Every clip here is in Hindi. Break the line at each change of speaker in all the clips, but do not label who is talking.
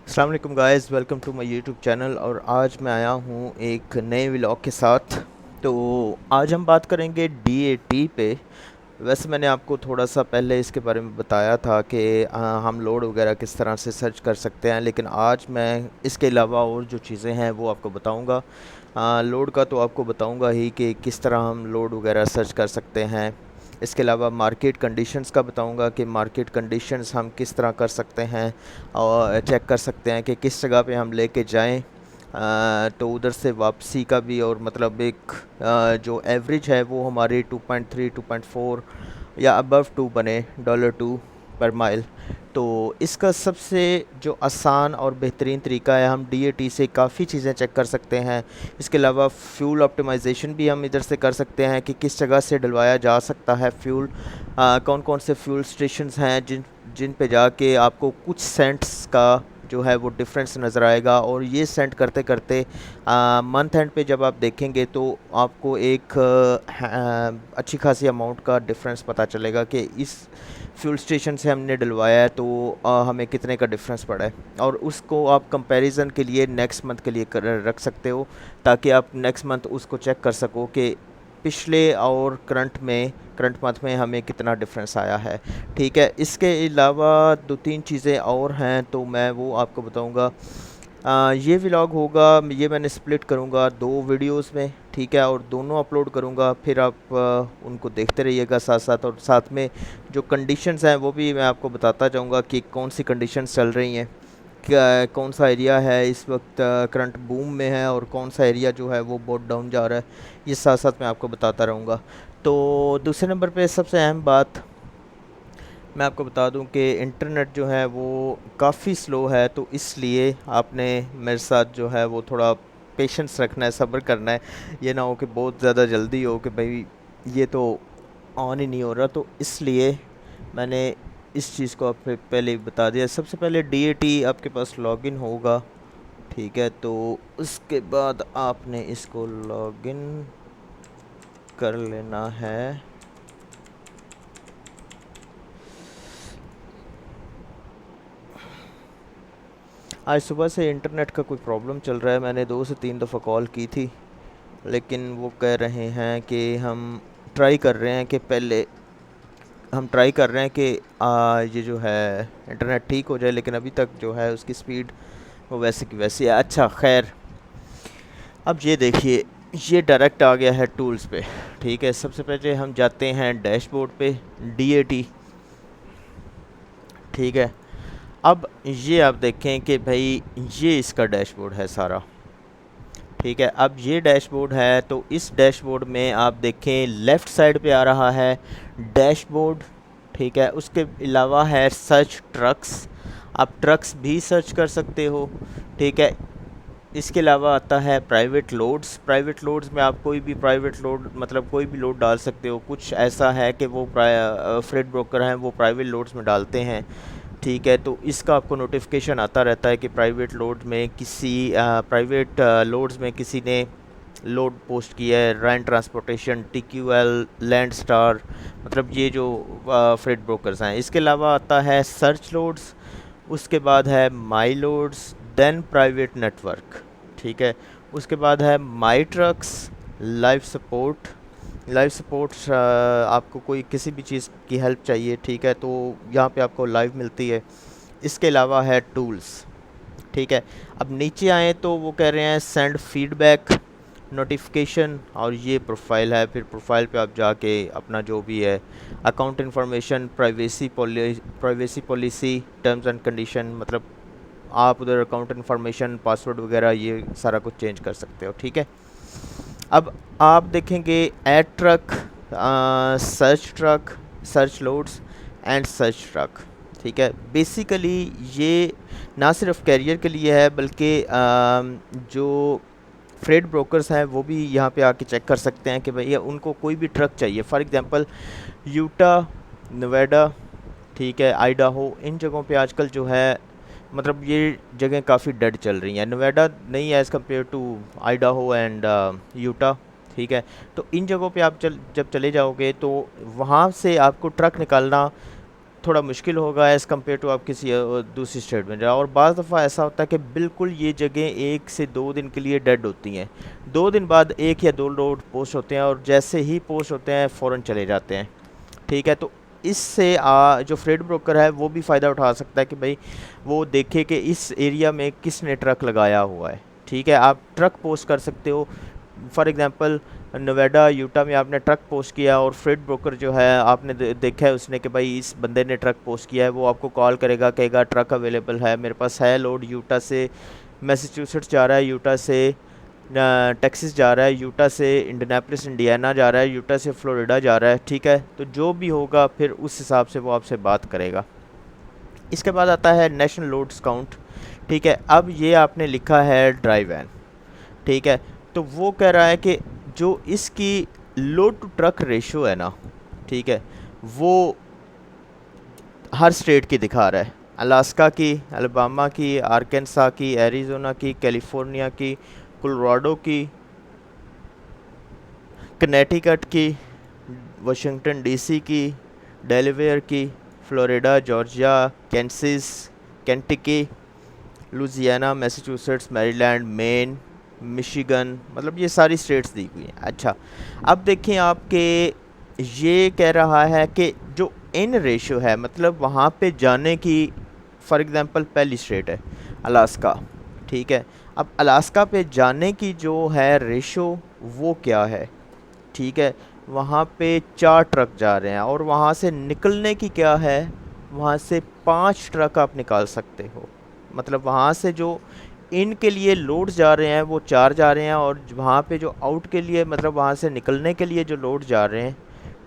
अस्सलाम वालेकुम guys, welcome to my YouTube channel. और आज मैं आया हूँ एक नए व्लॉग के साथ। तो आज हम बात करेंगे डीएटी पे। वैसे मैंने आपको थोड़ा सा पहले इसके बारे में बताया था कि हम लोड वगैरह किस तरह से सर्च कर सकते हैं, लेकिन आज मैं इसके अलावा और जो चीज़ें हैं वो आपको बताऊंगा। लोड का तो आपको बताऊंगा ही कि किस तरह हम लोड वगैरह सर्च कर सकते हैं। इसके अलावा मार्केट कंडीशंस का बताऊंगा कि मार्केट कंडीशंस हम किस तरह कर सकते हैं और चेक कर सकते हैं कि किस जगह पे हम लेके जाएं। तो उधर से वापसी का भी, और मतलब एक जो एवरेज है वो हमारी 2.3 2.4 या अबव 2 बने, $2 पर माइल। तो इसका सबसे जो आसान और बेहतरीन तरीका है, हम डीएटी से काफ़ी चीज़ें चेक कर सकते हैं। इसके अलावा फ्यूल ऑप्टिमाइजेशन भी हम इधर से कर सकते हैं कि किस जगह से डलवाया जा सकता है फ्यूल। कौन कौन से फ्यूल स्टेशंस हैं जिन जिन पे जाके आपको कुछ सेंट्स का जो है वो डिफरेंस नज़र आएगा। और ये सेंट करते करते मंथ एंड पे जब आप देखेंगे तो आपको एक अच्छी खासी अमाउंट का डिफरेंस पता चलेगा कि इस फ्यूल स्टेशन से हमने डलवाया है तो हमें कितने का डिफरेंस पड़ा है। और उसको आप कंपैरिजन के लिए नेक्स्ट मंथ के लिए रख सकते हो, ताकि आप नेक्स्ट मंथ उसको चेक कर सको कि पिछले और करंट मंथ में हमें कितना डिफरेंस आया है। ठीक है, इसके अलावा दो तीन चीज़ें और हैं तो मैं वो आपको बताऊंगा। ये व्लॉग होगा, ये मैंने स्प्लिट करूँगा दो वीडियोस में। ठीक है, और दोनों अपलोड करूँगा, फिर आप उनको देखते रहिएगा साथ साथ। और साथ में जो कंडीशंस हैं वो भी मैं आपको बताता जाऊँगा कि कौन सी कंडीशंस चल रही हैं, क्या कौन सा एरिया है इस वक्त करंट बूम में है और कौन सा एरिया जो है वो बहुत डाउन जा रहा है। ये साथ साथ मैं आपको बताता रहूँगा। तो दूसरे नंबर पे सबसे अहम बात मैं आपको बता दूं कि इंटरनेट जो है वो काफ़ी स्लो है, तो इसलिए आपने मेरे साथ जो है वो थोड़ा पेशेंस रखना है, सब्र करना है। ये ना हो कि बहुत ज़्यादा जल्दी हो कि भाई ये तो ऑन ही नहीं हो रहा। तो इसलिए मैंने इस चीज़ को आपको पहले ही बता दिया। सबसे पहले डीएटी आपके पास लॉगिन होगा। ठीक है, तो उसके बाद आपने इसको लॉगिन कर लेना है। आज सुबह से इंटरनेट का कोई प्रॉब्लम चल रहा है। मैंने 2 से 3 दफ़ा कॉल की थी, लेकिन वो कह रहे हैं कि हम ट्राई कर रहे हैं कि पहले हम ट्राई कर रहे हैं कि ये जो है इंटरनेट ठीक हो जाए, लेकिन अभी तक जो है उसकी स्पीड वो वैसे की वैसी है। अच्छा खैर, अब ये देखिए, ये डायरेक्ट आ गया है टूल्स पे। ठीक है, सबसे पहले हम जाते हैं डैशबोर्ड पे, डीएटी। ठीक है, अब ये आप देखें कि भाई ये इसका डैशबोर्ड है सारा। ठीक है, अब ये डैशबोर्ड है तो इस डैशबोर्ड में आप देखें लेफ़्ट साइड पे आ रहा है डैशबोर्ड। ठीक है, उसके अलावा है सर्च ट्रक्स, आप ट्रक्स भी सर्च कर सकते हो। ठीक है, इसके अलावा आता है प्राइवेट लोड्स। प्राइवेट लोड्स में आप कोई भी प्राइवेट लोड, मतलब कोई भी लोड डाल सकते हो। कुछ ऐसा है कि वो फ्रेट ब्रोकर हैं, वो प्राइवेट लोड्स में डालते हैं। ठीक है, तो इसका आपको नोटिफिकेशन आता रहता है कि प्राइवेट लोड में किसी प्राइवेट लोड्स में किसी ने लोड पोस्ट किया है। रैन ट्रांसपोर्टेशन, टीक्यूएल, लैंड स्टार, मतलब ये जो फ्रेट ब्रोकर्स हैं। इसके अलावा आता है सर्च लोड्स, उसके बाद है my loads, then private network. ठीक है, उसके बाद है my trucks, live support. Live support आपको कोई किसी भी चीज़ की हेल्प चाहिए, ठीक है, तो यहाँ पे आपको लाइव मिलती है। इसके अलावा है टूल्स। ठीक है, अब नीचे आए तो वो कह रहे हैं सेंड फीडबैक, नोटिफिकेशन, और ये प्रोफाइल है। फिर प्रोफाइल पे आप जाके अपना जो भी है account information, privacy policy, terms and condition, मतलब आप उधर अकाउंट इन्फॉर्मेशन, पासवर्ड वगैरह ये सारा कुछ चेंज कर सकते हो। ठीक है, अब आप देखेंगे add truck, search truck, search loads and search truck. ठीक है, बेसिकली ये ना सिर्फ कैरियर के लिए है, बल्कि जो फ्रेट ब्रोकर्स हैं वो भी यहाँ पे आके चेक कर सकते हैं कि भैया उनको कोई भी ट्रक चाहिए। फॉर एग्जांपल यूटा, नवेडा, ठीक है, आइडाहो, इन जगहों पे आजकल जो है, मतलब ये जगह काफ़ी डेड चल रही हैं। नोएडा नहीं है as compare to Idaho and Utah. ठीक है, तो इन जगहों पे आप जब चले जाओगे तो वहाँ से आपको ट्रक निकालना थोड़ा मुश्किल होगा एज़ कम्पेयर टू आप किसी दूसरी स्टेट में जाओ। और बाज़ दफ़ा ऐसा होता है कि बिल्कुल ये जगह 1 से 2 दिन के लिए डेड होती हैं, 2 दिन बाद 1 या 2 लोड पोस्ट होते हैं और जैसे ही पोस्ट होते हैं फ़ौरन चले जाते हैं। ठीक है, तो इससे जो फ्रेट ब्रोकर है वो भी फ़ायदा उठा सकता है कि भाई वो देखे कि इस एरिया में किसने ट्रक लगाया हुआ है। ठीक है, आप ट्रक पोस्ट कर सकते हो। फॉर एग्ज़ाम्पल नोएडा यूटा में आपने ट्रक पोस्ट किया और फ्रेट ब्रोकर जो है आपने देखा है उसने कि भाई इस बंदे ने ट्रक पोस्ट किया है, वो आपको कॉल करेगा, कहेगा ट्रक अवेलेबल है, मेरे पास है लोड, यूटा से मैसाचुसेट्स जा रहा है, यूटा से टेक्सास जा रहा है, यूटा से इंडियानापोलिस इंडियाना जा रहा है, यूटा से फ्लोरिडा जा रहा है। ठीक है, तो जो भी होगा फिर उस हिसाब से वो आपसे बात करेगा। इसके बाद आता है नेशनल लोड्स काउंट। ठीक है, अब ये आपने लिखा है ड्राई वैन। ठीक है, तो वो कह रहा है कि जो इसकी लोड टू ट्रक रेशो है ना, ठीक है, वो हर स्टेट की दिखा रहा है। अलास्का की, अलबामा की, आर्केन्सा की, एरिज़ोना की, कैलिफोर्निया की, कोलोराडो की, कनेटिकट की, वाशिंगटन डीसी की, डेलावेयर की, Florida, Georgia, Kansas, Kentucky, Louisiana, Massachusetts, Maryland, Maine, Michigan, मतलब ये सारी स्टेट्स दी हुई हैं। अच्छा, अब देखें आपके ये कह रहा है कि जो इन रेशो है, मतलब वहाँ पे जाने की, फॉर एग्ज़ाम्पल पहली स्टेट है अलास्का। ठीक है, अब अलास्का पे जाने की जो है रेशो वो क्या है। ठीक है, वहाँ पे 4 ट्रक जा रहे हैं और वहाँ से निकलने की क्या है, वहाँ से 5 ट्रक आप निकाल सकते हो। मतलब वहाँ से जो इन के लिए लोड जा रहे हैं वो 4 जा रहे हैं और वहाँ पे जो आउट के लिए, मतलब वहाँ से निकलने के लिए जो लोड जा रहे हैं,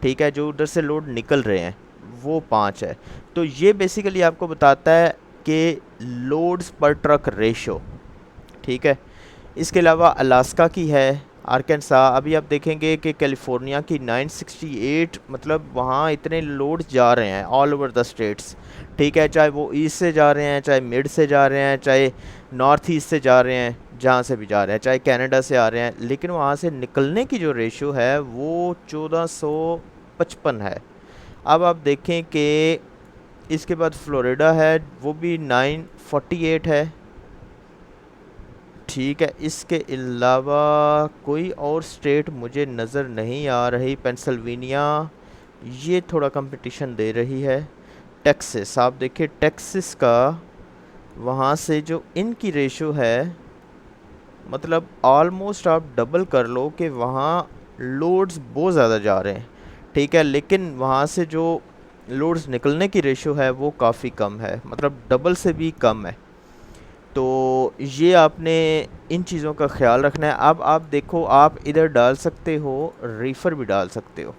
ठीक है, जो उधर से लोड निकल रहे हैं वो 5 है। तो ये बेसिकली आपको बताता है कि लोड्स पर ट्रक रेशो। ठीक है, इसके अलावा अलास्का की है, आर्केन्सा, अभी आप देखेंगे कि कैलिफोर्निया की 968, मतलब वहाँ इतने लोड जा रहे हैं ऑल ओवर द स्टेट्स। ठीक है, चाहे वो ईस्ट से जा रहे हैं, चाहे मिड से जा रहे हैं, चाहे नॉर्थ ईस्ट से जा रहे हैं, जहाँ से भी जा रहे हैं, चाहे कनाडा से आ रहे हैं, लेकिन वहाँ से निकलने की जो रेशो है वो 1455 है। अब आप देखें कि इसके बाद फ्लोरिडा है, वो भी 948 है। ठीक है, इसके अलावा कोई और स्टेट मुझे नज़र नहीं आ रही। पेंसिल्वेनिया ये थोड़ा कंपटीशन दे रही है। टेक्सास, आप देखिए टेक्सास का वहाँ से जो इनकी रेशो है, मतलब ऑलमोस्ट आप डबल कर लो कि वहाँ लोड्स बहुत ज़्यादा जा रहे हैं। ठीक है, लेकिन वहाँ से जो लोड्स निकलने की रेशो है वो काफ़ी कम है, मतलब डबल से भी कम है। तो ये आपने इन चीज़ों का ख्याल रखना है। अब आप देखो, आप इधर डाल सकते हो, रीफ़र भी डाल सकते हो,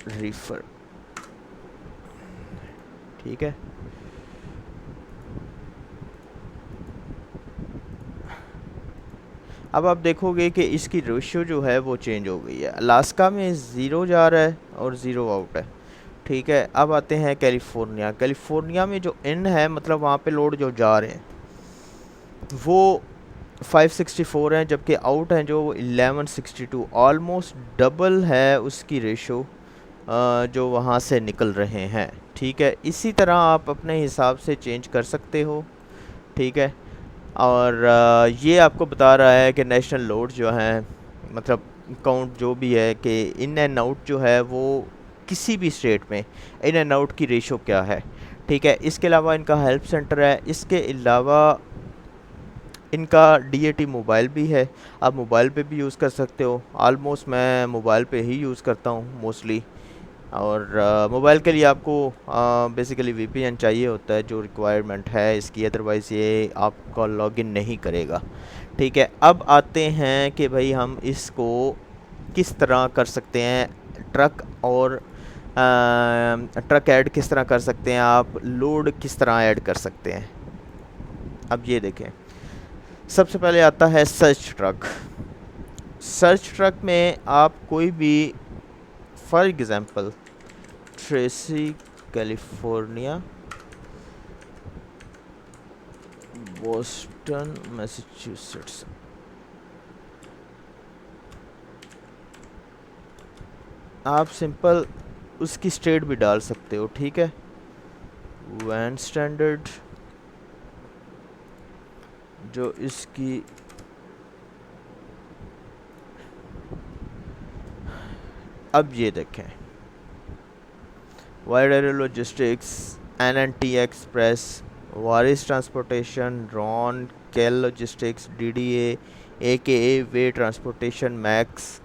रीफ़र। ठीक है, अब आप देखोगे कि इसकी रेशियो जो है वो चेंज हो गई है। अलास्का में 0 जा रहा है और 0 आउट है। ठीक है, अब आते हैं कैलिफोर्निया। कैलिफोर्निया में जो इन है, मतलब वहाँ पे लोड जो जा रहे हैं वो 564 हैं, जबकि आउट हैं जो 1162, ऑलमोस्ट डबल है उसकी रेशो जो वहाँ से निकल रहे हैं। ठीक है, इसी तरह आप अपने हिसाब से चेंज कर सकते हो। ठीक है, और ये आपको बता रहा है कि नेशनल लोड जो हैं, मतलब काउंट जो भी है, कि इन एंड आउट जो है वो किसी भी स्टेट में इन एंड आउट की रेशो क्या है। ठीक है, इसके अलावा इनका हेल्प सेंटर है। इसके अलावा इनका डीएटी मोबाइल भी है, आप मोबाइल पे भी यूज़ कर सकते हो। ऑलमोस्ट मैं मोबाइल पे ही यूज़ करता हूँ मोस्टली। और मोबाइल के लिए आपको बेसिकली वीपीएन चाहिए होता है, जो रिक्वायरमेंट है इसकी, अदरवाइज़ ये आपका लॉगिन नहीं करेगा। ठीक है, अब आते हैं कि भाई हम इसको किस तरह कर सकते हैं, ट्रक और ट्रक ऐड किस तरह कर सकते हैं, आप लोड किस तरह ऐड कर सकते हैं। अब ये देखें, सबसे पहले आता है सर्च ट्रक। सर्च ट्रक में आप कोई भी, for example Tracy, California, Boston, Massachusetts, आप सिंपल उसकी स्टेट भी डाल सकते हो, ठीक है। वैन स्टैंडर्ड जो इसकी अब ये देखें, wide aero logistics, NNT express, Waris transportation, Ron, केल logistics, DDA, AKA way transportation Max,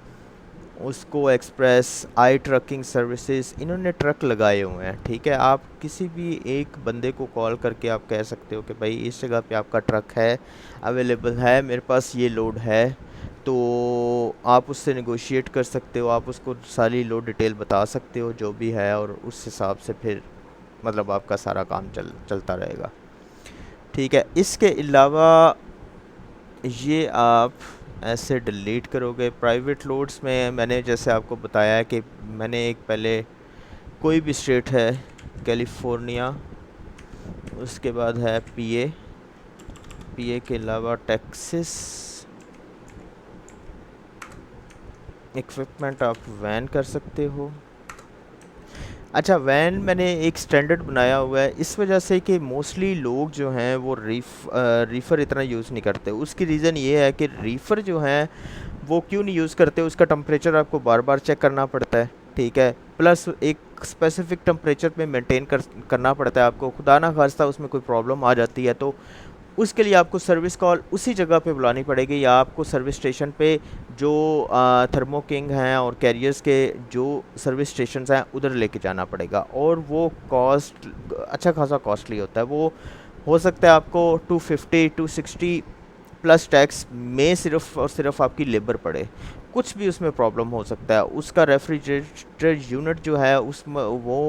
उसको एक्सप्रेस, आई ट्रकिंग सर्विसेज, इन्होंने ट्रक लगाए हुए हैं, ठीक है। आप किसी भी एक बंदे को कॉल करके आप कह सकते हो कि भाई इस जगह पे आपका ट्रक है, अवेलेबल है, मेरे पास ये लोड है, तो आप उससे नेगोशिएट कर सकते हो, आप उसको सारी लोड डिटेल बता सकते हो जो भी है, और उस हिसाब से फिर मतलब आपका सारा काम चलता रहेगा, ठीक है। इसके अलावा ये आप ऐसे डिलीट करोगे। प्राइवेट लोड्स में मैंने जैसे आपको बताया है कि मैंने एक पहले कोई भी स्टेट है, कैलिफोर्निया, उसके बाद है पीए के अलावा टेक्सास, इक्विपमेंट आप वैन कर सकते हो। अच्छा, वैन मैंने एक स्टैंडर्ड बनाया हुआ है इस वजह से कि मोस्टली लोग जो हैं वो रीफ़र इतना यूज़ नहीं करते। उसकी रीज़न ये है कि रीफ़र जो हैं वो क्यों नहीं यूज़ करते, उसका टम्परेचर आपको बार बार चेक करना पड़ता है, ठीक है। प्लस एक स्पेसिफिक टम्परेचर पे मेंटेन करना पड़ता है आपको, खुदा ना खास्ता उसमें कोई प्रॉब्लम आ जाती है तो उसके लिए आपको सर्विस कॉल उसी जगह पे बुलानी पड़ेगी, या आपको सर्विस स्टेशन पे जो थर्मो किंग हैं और कैरियर्स के जो सर्विस स्टेशन हैं उधर लेके जाना पड़ेगा, और वो कॉस्ट अच्छा खासा कॉस्टली होता है। वो हो सकता है आपको 250 260 प्लस टैक्स में सिर्फ और सिर्फ आपकी लेबर पड़े, कुछ भी उसमें प्रॉब्लम हो सकता है। उसका रेफ्रिजरेटर यूनिट जो है उसमें वो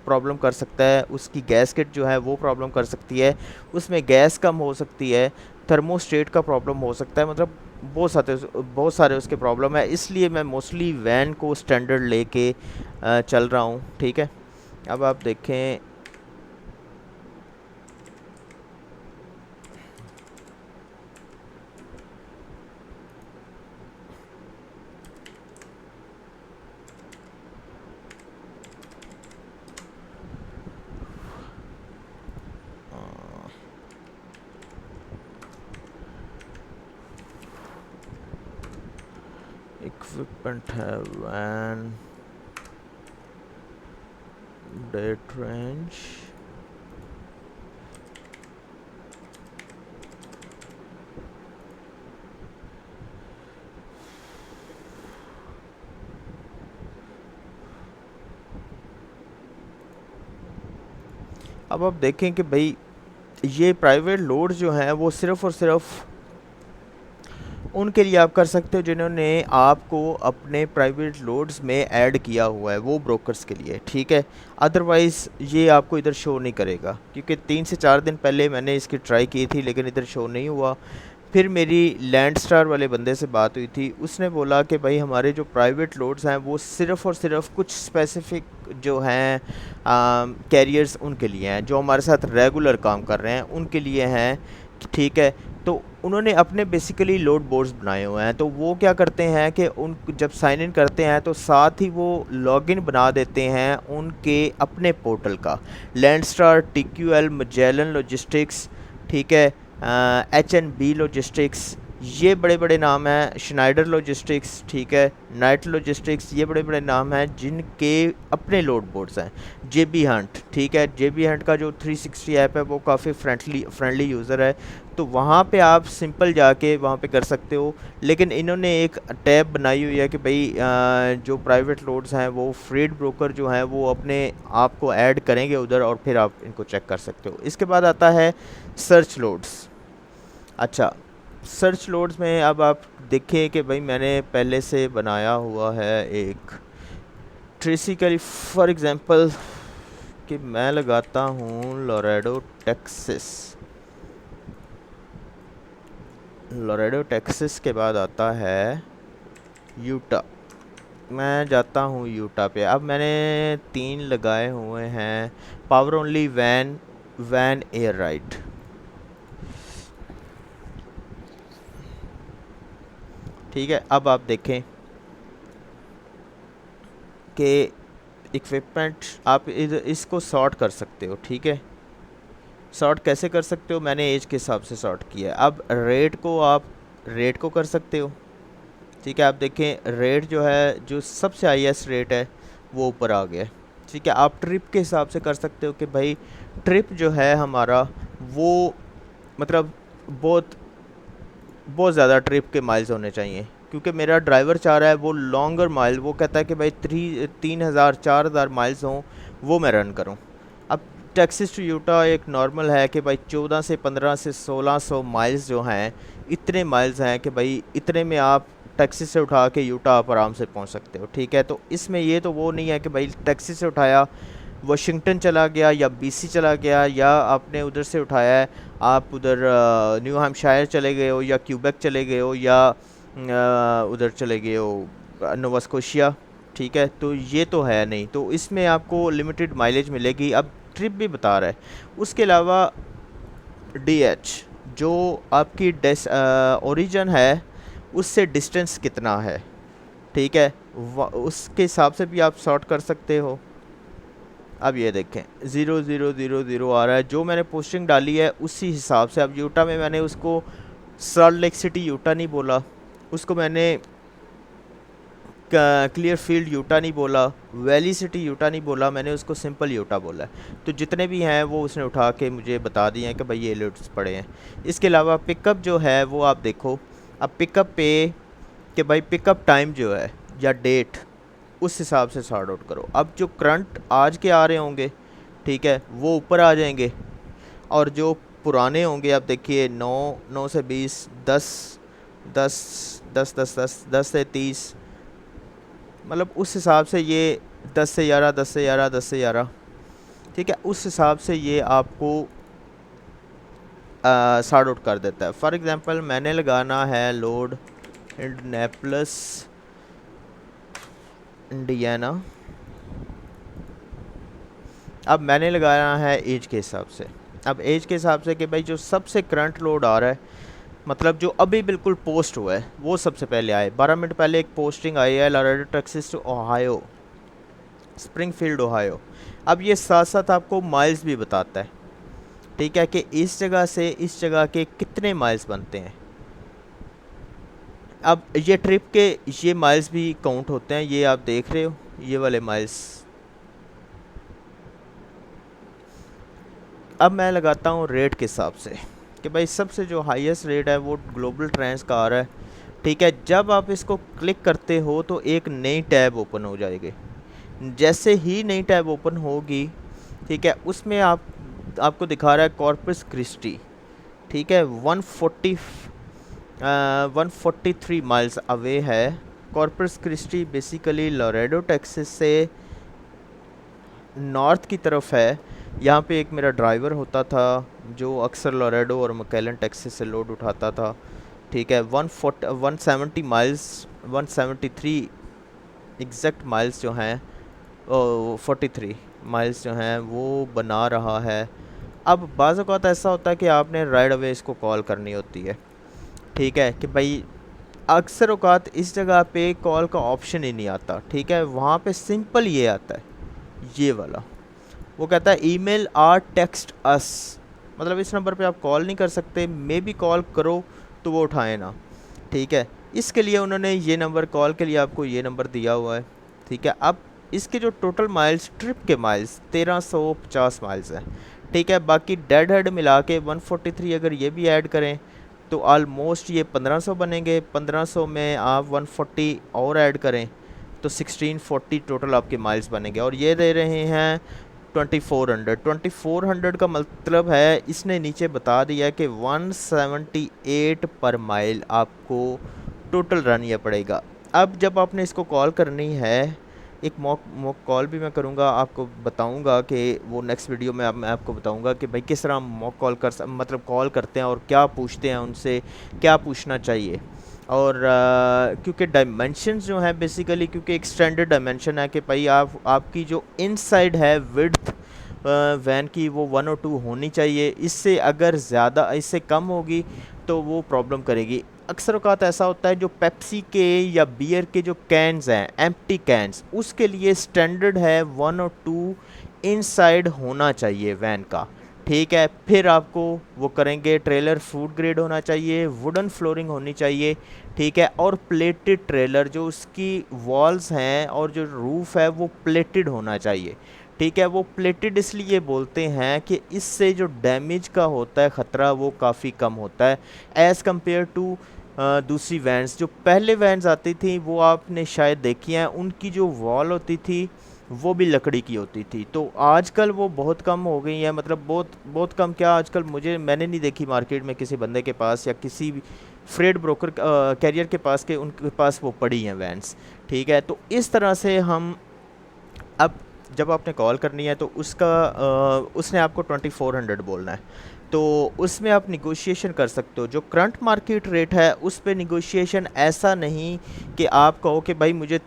प्रॉब्लम कर सकता है, उसकी गैसकेट जो है वो प्रॉब्लम कर सकती है, उसमें गैस कम हो सकती है, थर्मोस्टेट का प्रॉब्लम हो सकता है, मतलब बहुत सारे उसके प्रॉब्लम है। इसलिए मैं मोस्टली वैन को स्टैंडर्ड लेके चल रहा हूँ, ठीक है। अब आप देखें इक्विपमेंट है वैन, डेट रेंज, अब आप देखें कि भाई ये प्राइवेट लोड जो हैं वो सिर्फ़ और सिर्फ उनके लिए आप कर सकते हो जिन्होंने आपको अपने प्राइवेट लोड्स में ऐड किया हुआ है, वो ब्रोकर्स के लिए, ठीक है। अदरवाइज़ ये आपको इधर शो नहीं करेगा, क्योंकि 3 से 4 दिन पहले मैंने इसकी ट्राई की थी लेकिन इधर शो नहीं हुआ। फिर मेरी लैंड स्टार वाले बंदे से बात हुई थी, उसने बोला कि भाई हमारे जो प्राइवेट लोड्स हैं वो सिर्फ़ और सिर्फ कुछ स्पेसिफिक जो हैं कैरियर्स उनके लिए हैं, जो हमारे साथ रेगुलर काम कर रहे हैं उनके लिए हैं, ठीक है। तो उन्होंने अपने बेसिकली लोड बोर्ड्स बनाए हुए हैं, तो वो क्या करते हैं कि उन जब साइन इन करते हैं तो साथ ही वो लॉगिन बना देते हैं उनके अपने पोर्टल का, लैंडस्टार, TQL, मजेलन लॉजिस्टिक्स, ठीक है, H&B लॉजिस्टिक्स, ये बड़े बड़े नाम हैं, श्नाइडर लॉजिस्टिक्स, ठीक है, नाइट लॉजिस्टिक्स, ये बड़े बड़े नाम हैं जिनके अपने लोड बोर्ड्स हैं। JB हंट, ठीक है, JB हंट का जो 360 ऐप है वो काफ़ी फ्रेंडली यूज़र है, तो वहाँ पे आप सिंपल जाके वहाँ पे कर सकते हो। लेकिन इन्होंने एक टैब बनाई हुई है कि भाई जो प्राइवेट लोड्स हैं वो फ्रेट ब्रोकर जो हैं वो अपने आप को ऐड करेंगे उधर, और फिर आप इनको चेक कर सकते हो। इसके बाद आता है सर्च लोड्स। अच्छा, सर्च लोड्स में अब आप देखें कि भाई मैंने पहले से बनाया हुआ है एक ट्रेसिकली, फॉर एग्ज़ाम्पल कि मैं लगाता हूँ लोरेडो टेक्सास। लोरेडो टेक्सास के बाद आता है यूटा, मैं जाता हूँ यूटा पे। अब मैंने 3 लगाए हुए हैं, power only van, van air ride, ठीक है। अब आप देखें कि इक्विपमेंट आप इसको सॉर्ट कर सकते हो, ठीक है। सॉर्ट कैसे कर सकते हो, मैंने एज के हिसाब से सॉर्ट किया है। अब रेट को आप रेट को कर सकते हो, ठीक है। आप देखें रेट जो है, जो सबसे हाईएस्ट रेट है वो ऊपर आ गया है, ठीक है। आप ट्रिप के हिसाब से कर सकते हो कि भाई ट्रिप जो है हमारा वो मतलब बहुत बहुत ज़्यादा ट्रिप के माइल्स होने चाहिए, क्योंकि मेरा ड्राइवर चाह रहा है वो लॉन्गर माइल, वो कहता है कि भाई 3,000 4,000 माइल्स हों वो मैं रन करूं। अब टेक्सास टू यूटा एक नॉर्मल है कि भाई 14 से 15 से 1600 माइल्स जो हैं, इतने माइल्स हैं कि भाई इतने में आप टैक्सी से उठा के यूटा आप आराम से पहुंच सकते हो, ठीक है। तो इसमें ये तो वो नहीं है कि भाई टैक्सी से उठाया वाशिंगटन चला गया या बीसी चला गया, या आपने उधर से उठाया है आप उधर न्यू हैम्पशायर चले गए हो या क्यूबेक चले गए हो या उधर चले गए हो नोवा स्कोशिया, ठीक है। तो ये तो है नहीं, तो इसमें आपको लिमिटेड माइलेज मिलेगी। अब ट्रिप भी बता रहा है। उसके अलावा DH जो आपकी ओरिजिन है उससे डिस्टेंस कितना है, ठीक है, उसके हिसाब से भी आप सॉर्ट कर सकते हो। अब ये देखें 0000 आ रहा है, जो मैंने पोस्टिंग डाली है उसी हिसाब से। अब यूटा में मैंने उसको सॉल्ट लेक सिटी यूटा नहीं बोला, उसको मैंने क्लियर फील्ड यूटा नहीं बोला, वैली सिटी यूटा नहीं बोला, मैंने उसको सिंपल यूटा बोला है। तो जितने भी हैं वो उसने उठा के मुझे बता दिए हैं कि भाई ये एलर्ट्स पड़े हैं। इसके अलावा पिकअप जो है वो आप देखो, अब पिकअप पे कि भाई पिकअप टाइम जो है या डेट उस हिसाब से सॉर्ट आउट करो। अब जो करंट आज के आ रहे होंगे, ठीक है, वो ऊपर आ जाएंगे, और जो पुराने होंगे आप देखिए 9 से 20, 10 10 10 10 10 10 से 30, मतलब उस हिसाब से ये 10 से 11 10 से 11 10 से 11, ठीक है, उस हिसाब से ये आपको सॉर्ट आउट कर देता है। फॉर एग्जांपल मैंने लगाना है लोड इंडियानापोलिस इंडियाना, अब मैंने लगाना है एज के हिसाब से। अब एज के हिसाब से कि भाई जो सबसे करंट लोड आ रहा है, मतलब जो अभी बिल्कुल पोस्ट हुआ है वो सबसे पहले आए। 12 मिनट पहले एक पोस्टिंग आई है Laredo Texas to Ohio, Springfield Ohio. अब ये साथ साथ आपको माइल्स भी बताता है, ठीक है, कि इस जगह से इस जगह के कितने माइल्स बनते हैं। अब ये ट्रिप के ये माइल्स भी काउंट होते हैं, ये आप देख रहे हो ये वाले माइल्स। अब मैं लगाता हूँ रेट के हिसाब से कि भाई सबसे जो हाईएस्ट रेट है वो ग्लोबल ट्रेंड्स का आ रहा है, ठीक है। जब आप इसको क्लिक करते हो तो एक नई टैब ओपन हो जाएगी। जैसे ही नई टैब ओपन होगी, ठीक है, उसमें आपको दिखा रहा है कॉर्पस क्रिस्टी, ठीक है, 143 माइल्स अवे है। कॉर्पस क्रिस्टी बेसिकली लॉरेडो टेक्सास से नॉर्थ की तरफ है। यहाँ पे एक मेरा ड्राइवर होता था जो अक्सर लॉरेडो और मैकेलन टेक्सास से लोड उठाता था, ठीक है। 170 माइल्स 173 एग्जैक्ट माइल्स जो हैं 43 माइल्स जो हैं वो बना रहा है। अब बाज़ औक़ात ऐसा होता है कि आपने राइट अवे इसको कॉल करनी होती है, ठीक है, कि भाई अक्सर औक़ात इस जगह पे कॉल का ऑप्शन ही नहीं आता, ठीक है। वहाँ पे सिंपल ये आता है, ये वाला, वो कहता है ईमेल आर टेक्स्ट अस, मतलब इस नंबर पे आप कॉल नहीं कर सकते, मे बी कॉल करो तो वो उठाए ना, ठीक है। इसके लिए उन्होंने ये नंबर, कॉल के लिए आपको ये नंबर दिया हुआ है, ठीक है। अब इसके जो टोटल माइल्स, ट्रिप के माइल्स 1350 माइल्स हैं, ठीक है। बाकी डेड हेड मिला के 143 अगर ये भी ऐड करें तो आलमोस्ट ये 1500 बनेंगे। 1500 में आप 140 और ऐड करें तो 1640 टोटल आपके माइल्स बनेंगे, और ये दे रहे हैं 2400 का मतलब है इसने नीचे बता दिया कि 178 पर माइल आपको टोटल रन ये पड़ेगा। अब जब आपने इसको कॉल करनी है, एक मॉक कॉल भी मैं करूँगा, आपको बताऊँगा कि वो नेक्स्ट वीडियो में मैं आपको बताऊँगा कि भाई किस तरह मॉक कॉल मतलब कॉल करते हैं और क्या पूछते हैं उनसे, क्या पूछना चाहिए। और क्योंकि डायमेंशंस जो हैं बेसिकली, क्योंकि एक स्टैंडर्ड डायमेंशन है कि भाई आपकी जो इनसाइड है विड्थ वैन की वो 1 और 2 होनी चाहिए। इससे अगर ज़्यादा, इससे कम होगी तो वो प्रॉब्लम करेगी। अक्सर औक़ात ऐसा होता है जो पेप्सी के या बियर के जो कैन्स हैं, एम्प्टी कैन्स, उसके लिए स्टैंडर्ड है 1 और 2 इनसाइड होना चाहिए वैन का, ठीक है। फिर आपको वो करेंगे, ट्रेलर फूड ग्रेड होना चाहिए, वुडन फ्लोरिंग होनी चाहिए, ठीक है, और प्लेटेड ट्रेलर, जो उसकी वॉल्स हैं और जो रूफ़ है वो प्लेटेड होना चाहिए, ठीक है। वो प्लेटेड इसलिए बोलते हैं कि इससे जो डैमेज का होता है ख़तरा वो काफ़ी कम होता है एज़ कम्पेयर टू दूसरी वैन्स। जो पहले वैन्स आती थी वो आपने शायद देखी हैं, उनकी जो वॉल होती थी वो भी लकड़ी की होती थी। तो आजकल वो बहुत कम हो गई हैं, मतलब बहुत बहुत कम क्या, आजकल मैंने नहीं देखी मार्केट में किसी बंदे के पास या किसी भी फ्रेट ब्रोकर कैरियर के पास के उनके पास वो पड़ी हैं वैन्स, ठीक है। तो इस तरह से हम अब जब आपने कॉल करनी है तो उसने आपको 2400 बोलना है, तो उसमें आप निगोशिएशन कर सकते हो। जो करंट मार्केट रेट है उस पे निगोशिएशन ऐसा नहीं कि आप कहो कि भाई मुझे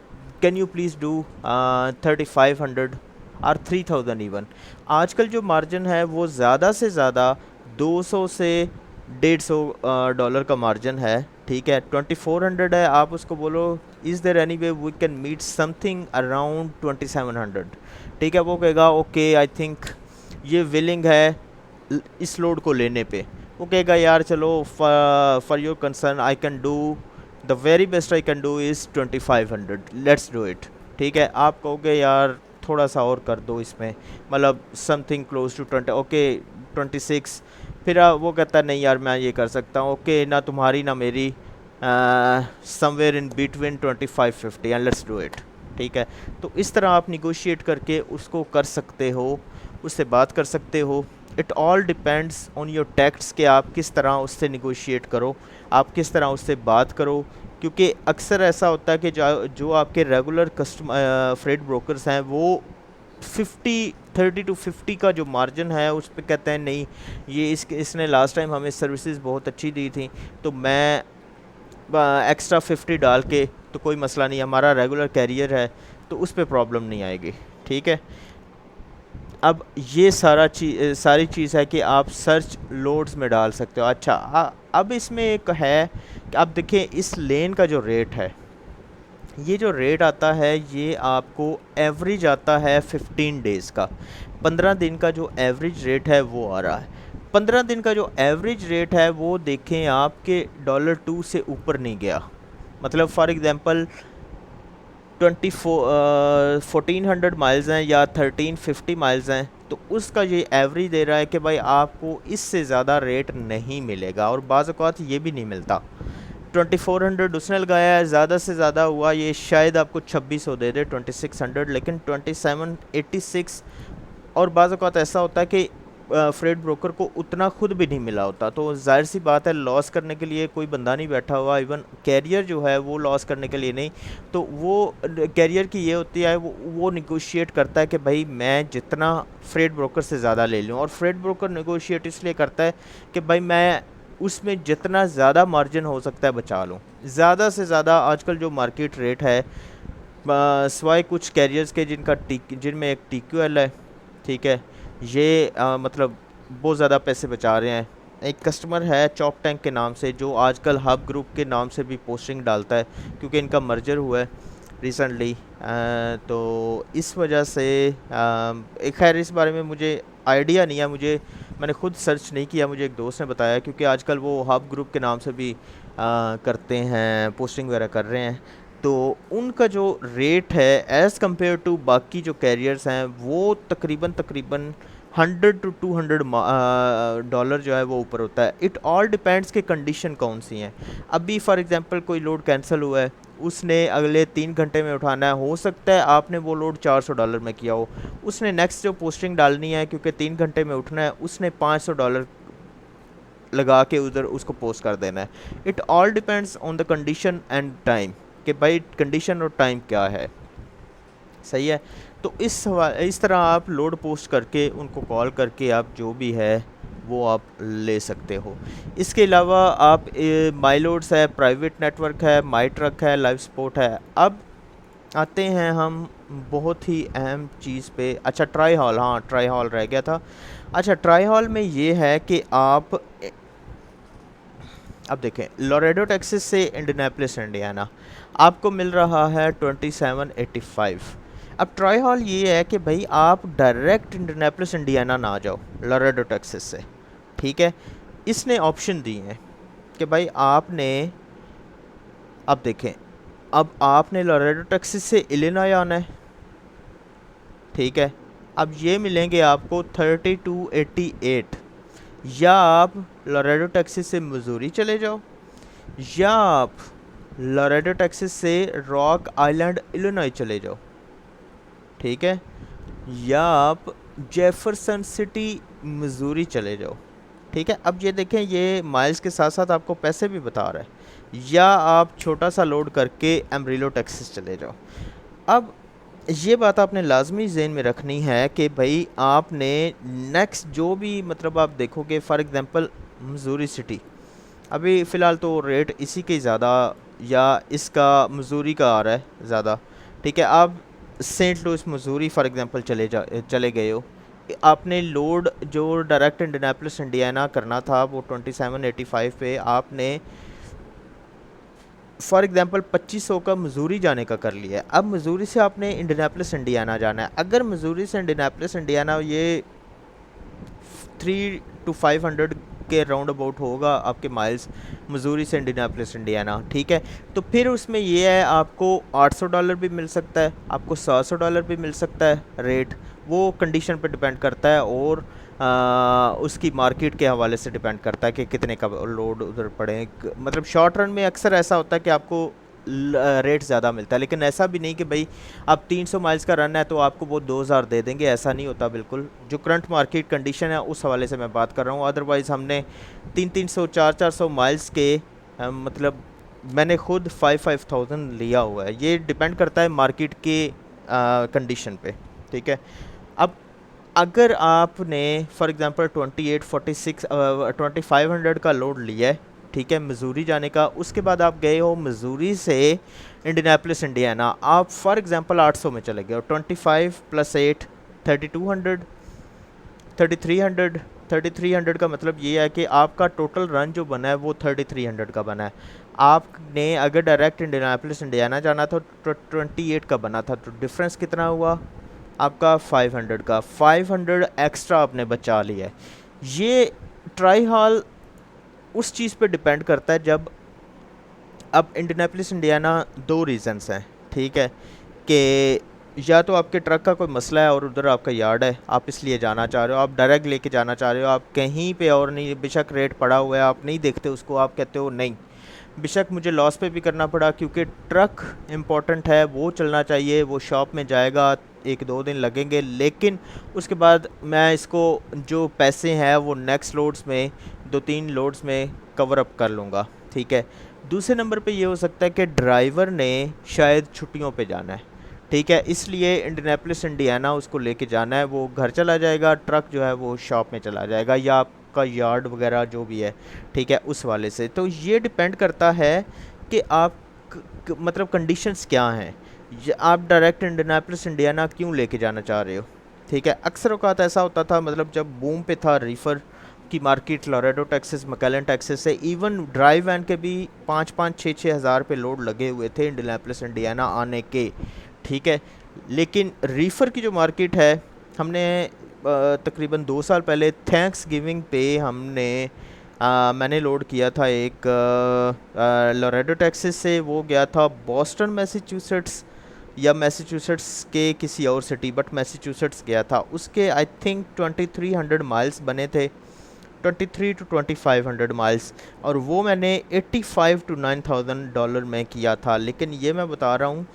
कैन यू प्लीज़ डू 3500 और 3000 इवन। आजकल जो मार्जिन है वो ज़्यादा से ज़्यादा 200 से 150 डॉलर का मार्जिन है, ठीक है। 2400 है, आप उसको बोलो is there any way we can meet something around 2700, ठीक है। वो कहेगा ओके आई थिंक ये विलिंग है इस लोड को लेने पे। वो कहेगा यार चलो for your concern I can do the very best I can do is 2500, let's do it, ठीक है। आप कहोगे यार थोड़ा सा और कर दो इसमें, मतलब समथिंग क्लोज टू 20, ओके 26। फिर वो कहता है नहीं यार मैं ये कर सकता हूँ, ओके ना तुम्हारी ना मेरी, somewhere in between 2550 and let's do it, ठीक है। तो इस तरह आप निगोशिएट करके उसको कर सकते हो, उससे बात कर सकते हो। It all depends on your text कि आप किस तरह उससे निगोशिएट करो, आप किस तरह उससे बात करो, क्योंकि अक्सर ऐसा होता है कि जो आपके रेगुलर फ्रेट ब्रोकर्स हैं वो 30 to 50 का जो मार्जिन है उस पे कहते हैं नहीं ये इसने लास्ट टाइम हमें सर्विसेज बहुत अच्छी दी थी तो मैं एक्स्ट्रा 50 डाल के तो कोई मसला नहीं, हमारा रेगुलर कैरियर है तो उस पर प्रॉब्लम नहीं आएगी, ठीक है। अब ये सारी चीज़ है कि आप सर्च लोड्स में डाल सकते हो। अच्छा अब इसमें एक है कि आप देखें इस लेन का जो रेट है, ये जो रेट आता है ये आपको एवरेज आता है 15 डेज़ का, 15 दिन का जो एवरेज रेट है वो आ रहा है। 15 दिन का जो एवरेज रेट है वो देखें आपके $2 से ऊपर नहीं गया, मतलब फॉर एग्ज़ाम्पल 1400 माइल्स हैं या 1350 माइल्स हैं तो उसका ये एवरेज दे रहा है कि भाई आपको इससे ज़्यादा रेट नहीं मिलेगा, और बाज़ औक़ात ये भी नहीं मिलता। 2400 उसने लगाया है, ज़्यादा से ज़्यादा हुआ ये शायद आपको 2600 दे दे 2600, लेकिन 2786, और बाज़ औक़ात ऐसा होता है कि फ्रेट ब्रोकर को उतना खुद भी नहीं मिला होता, तो जाहिर सी बात है लॉस करने के लिए कोई बंदा नहीं बैठा हुआ, इवन कैरियर जो है वो लॉस करने के लिए नहीं, तो वो कैरियर की ये होती है वो निगोशिएट करता है कि भाई मैं जितना फ्रेट ब्रोकर से ज़्यादा ले लूँ, और फ्रेट ब्रोकर निगोशिएट इसलिए करता है कि भाई मैं उसमें जितना ज़्यादा मार्जिन हो सकता है बचा लूँ। ज़्यादा से ज़्यादा आजकल जो मार्केट रेट है सिवाय कुछ कैरियर्स के जिनमें एक TQL है, ठीक है, ये मतलब बहुत ज़्यादा पैसे बचा रहे हैं। एक कस्टमर है चॉप टैंक के नाम से जो आजकल हब ग्रुप के नाम से भी पोस्टिंग डालता है क्योंकि इनका मर्जर हुआ है रिसेंटली, तो इस वजह से एक खैर इस बारे में मुझे आइडिया नहीं है, मैंने खुद सर्च नहीं किया, मुझे एक दोस्त ने बताया क्योंकि आजकल वो हब ग्रुप के नाम से भी करते हैं, पोस्टिंग वगैरह कर रहे हैं। तो उनका जो रेट है एज़ कम्पेयर टू बाकी जो कैरियर्स हैं वो तकरीबन 100 to 200 डॉलर जो है वो ऊपर होता है। इट ऑल डिपेंड्स कि कंडीशन कौन सी हैं। अभी फॉर एग्जांपल कोई लोड कैंसिल हुआ है, उसने अगले 3 घंटे में उठाना है, हो सकता है आपने वो लोड $400 में किया हो, उसने नेक्स्ट जो पोस्टिंग डालनी है क्योंकि 3 घंटे में उठना है, उसने $500 लगा के उधर उसको पोस्ट कर देना है। It all depends on the condition and time कि भाई कंडीशन और टाइम क्या है, सही है। तो इस तरह आप लोड पोस्ट करके उनको कॉल करके आप जो भी है वो आप ले सकते हो। इसके अलावा आप माई लोड्स है, प्राइवेट नेटवर्क है, माई ट्रक है, लाइव स्पोर्ट है। अब आते हैं हम बहुत ही अहम चीज़ पे। अच्छा ट्राई हॉल, हाँ ट्राई हॉल रह गया था। अच्छा ट्राई हॉल में ये है कि आप अब देखें, लोरेडो टेक्सास से इंडियानापोलिस इंडियाना आपको मिल रहा है 2785। अब ट्राई हॉल ये है कि भाई आप डायरेक्ट इंडियानापोलिस इंडियाना ना जाओ लोरेडो टेक्सास से, ठीक है। इसने ऑप्शन दी हैं कि भाई आपने, अब देखें, अब आपने लोरेडो टेक्सास से इलिनॉय आना है, ठीक है। अब ये मिलेंगे आपको 3288, या आप लोरेडो टेक्सास से मिजूरी चले जाओ, या आप लोरेडो टेक्सास से रॉक आइलैंड इलिनॉय चले जाओ, ठीक है, या आप जेफरसन सिटी मिजूरी चले जाओ, ठीक है। अब ये देखें, ये माइल्स के साथ साथ आपको पैसे भी बता रहा है, या आप छोटा सा लोड करके एमरीलो टेक्सास चले जाओ। अब ये बात आपने लाजमी ज़हन में रखनी है कि भाई आपने नेक्स्ट जो भी, मतलब आप देखोगे फॉर एग्ज़ाम्पल मसूरी सिटी, अभी फ़िलहाल तो रेट इसी के ज़्यादा, या इसका मसूरी का आ रहा है ज़्यादा, ठीक है। आप Saint Louis Missouri for example चले गए हो, आपने लोड जो डायरेक्ट इंडियानापोलिस इंडियाना करना था वो 2785 पे आपने फॉर एग्ज़ाम्पल 2500 का मसूरी जाने का कर लिया है। अब मसूरी से आपने इंडियानापोलिस इंडियाना जाना है। अगर मसूरी से इंडियानापोलिस इंडियाना ये 3 to 500 के राउंड अबाउट होगा आपके माइल्स, मसूरी से इंडियानापोलिस इंडियाना, ठीक है। तो फिर उसमें ये है, आपको $800 भी मिल सकता है, आपको $700 भी मिल सकता है रेट, वो कंडीशन पे डिपेंड करता है, और उसकी मार्केट के हवाले से डिपेंड करता है कि कितने का लोड उधर पड़े। मतलब शॉर्ट रन में अक्सर ऐसा होता है कि आपको रेट ज़्यादा मिलता है, लेकिन ऐसा भी नहीं कि भाई अब 300 माइल्स का रन है तो आपको वो 2000 दे देंगे, ऐसा नहीं होता बिल्कुल। जो करंट मार्केट कंडीशन है उस हवाले से मैं बात कर रहा हूँ। अदरवाइज़ हमने 300 400 माइल्स के मतलब मैंने खुद 5000 लिया हुआ है। ये डिपेंड करता है मार्केट के कंडीशन पे, ठीक है। अब अगर आपने फॉर एग्ज़ाम्पल 2846 2500 का लोड लिया है, ठीक है, मसूरी जाने का, उसके बाद आप गए हो मसूरी से इंडियानापोलिस इंडियाना, आप फॉर एग्ज़ाम्पल 800 में चले गए हो, 25 + 8 3200 3300 3300 का मतलब ये है कि आपका टोटल रन जो बना है वो 3300 का बना है। आपने अगर डायरेक्ट इंडियानापोलिस इंडियाना जाना था तो 28 का बना था, तो डिफरेंस कितना हुआ आपका 500 का, 500 एक्स्ट्रा आपने बचा लिया है। ये ट्राई हॉल उस चीज़ पे डिपेंड करता है, जब अब इंडियानापोलिस इंडियाना दो रीज़न्स हैं, ठीक है, कि या तो आपके ट्रक का कोई मसला है और उधर आपका यार्ड है, आप इसलिए जाना चाह रहे हो, आप डायरेक्ट लेके जाना चाह रहे हो, आप कहीं पे और नहीं, बेशक रेट पड़ा हुआ है आप नहीं देखते उसको, आप कहते हो नहीं, बेशक मुझे लॉस पे भी करना पड़ा क्योंकि ट्रक इम्पोर्टेंट है, वो चलना चाहिए, वो शॉप में जाएगा, 1-2 दिन लगेंगे, लेकिन उसके बाद मैं इसको जो पैसे हैं वो नेक्स्ट लोड्स में 2-3 लोड्स में कवर अप कर लूँगा, ठीक है। दूसरे नंबर पे ये हो सकता है कि ड्राइवर ने शायद छुट्टियों पे जाना है, ठीक है, इसलिए इंडियानापोलिस इंडियाना उसको लेके जाना है, वो घर चला जाएगा, ट्रक जो है वो शॉप में चला जाएगा, या आपका यार्ड वगैरह जो भी है, ठीक है, उस वाले से। तो ये डिपेंड करता है कि आप मतलब कंडीशंस क्या हैं, आप डायरेक्ट इंडियानापोलिस इंडियाना क्यों लेके जाना चाह रहे हो, ठीक है। अक्सर औकात ऐसा होता था, मतलब जब बूम पे था रीफ़र की मार्केट, लोरेडो टेक्सास, मैकलेन टेक्सास से इवन ड्राइव वैन के भी 5-5 6-6 हज़ार पे लोड लगे हुए थे इंडियानापोलिस इंडियाना आने के, ठीक है। लेकिन रीफ़र की जो मार्केट है, हमने तकरीबन 2 साल पहले थैंक्स गिविंग पे मैंने लोड किया था एक लोरेडो टेक्सास से, वो गया था बॉस्टन मैसाचुसेट्स या मैसाचुसेट्स के किसी और सिटी, बट मैसाचुसेट्स गया था, उसके आई थिंक 2300 माइल्स बने थे, 23 to 2500 माइल्स, और वो मैंने 85 to 9000 डॉलर में किया था। लेकिन ये मैं बता रहा हूँ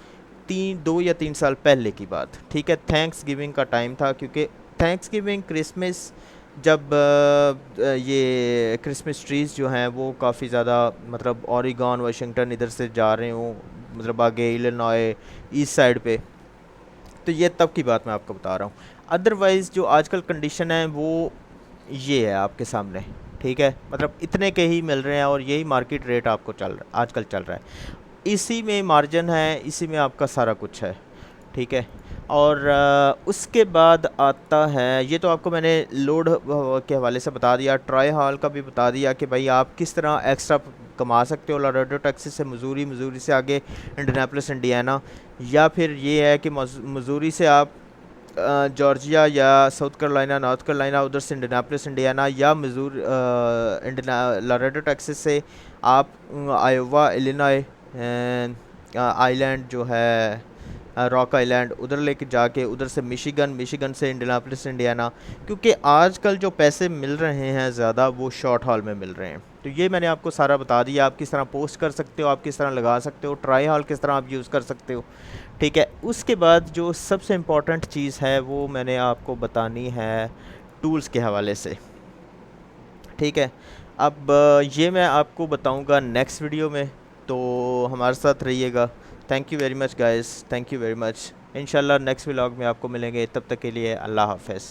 2 या 3 साल पहले की बात, ठीक है, थैंक्स गिविंग का टाइम था, क्योंकि थैंक्स गिविंग क्रिसमस, जब ये क्रिसमस ट्रीज़ जो हैं वो काफ़ी ज़्यादा, मतलब ओरेगन वाशिंगटन इधर से जा रहे हूँ, मतलब आगे इलिनॉय ईस्ट साइड पे, तो ये तब की बात मैं आपको बता रहा हूँ। अदरवाइज़ जो आजकल कंडीशन है वो ये है आपके सामने, ठीक है, मतलब इतने के ही मिल रहे हैं और यही मार्केट रेट आपको आजकल चल रहा है, इसी में मार्जिन है, इसी में आपका सारा कुछ है, ठीक है। और उसके बाद आता है, ये तो आपको मैंने लोड के हवाले से बता दिया, ट्राई हॉल का भी बता दिया कि भाई आप किस तरह एक्स्ट्रा कमा सकते हो लारेडो टेक्सास से, मिसूरी, मिसूरी से आगे इंडियानापोलिस इंडियाना, या फिर ये है कि मिसूरी से आप जॉर्जिया या साउथ कैरोलिना, नॉर्थ कैरोलिना, उधर से इंडियानापोलिस इंडियाना, या मिजूर लारेडो टेक्सास से आप आयोवा, इलिनॉय आइलैंड जो है रॉक आइलैंड, उधर लेके जाके उधर से मिशिगन, मिशिगन से इंडियानापोलिस इंडियाना, क्योंकि आजकल जो पैसे मिल रहे हैं ज़्यादा वो शॉर्ट हॉल में मिल रहे हैं। तो ये मैंने आपको सारा बता दिया, आप किस तरह पोस्ट कर सकते हो, आप किस तरह लगा सकते हो, ट्राई हॉल किस तरह आप यूज़ कर सकते हो। ठीक है, उसके बाद जो सबसे इम्पॉर्टेंट चीज़ है वो मैंने आपको बतानी है टूल्स के हवाले से। ठीक है, अब ये मैं आपको बताऊंगा नेक्स्ट वीडियो में, तो हमारे साथ रहिएगा। Thank you very much guys, thank you very much. इंशाल्लाह नेक्स्ट व्लॉग में आपको मिलेंगे, तब तक के लिए अल्लाह हाफ़िज़।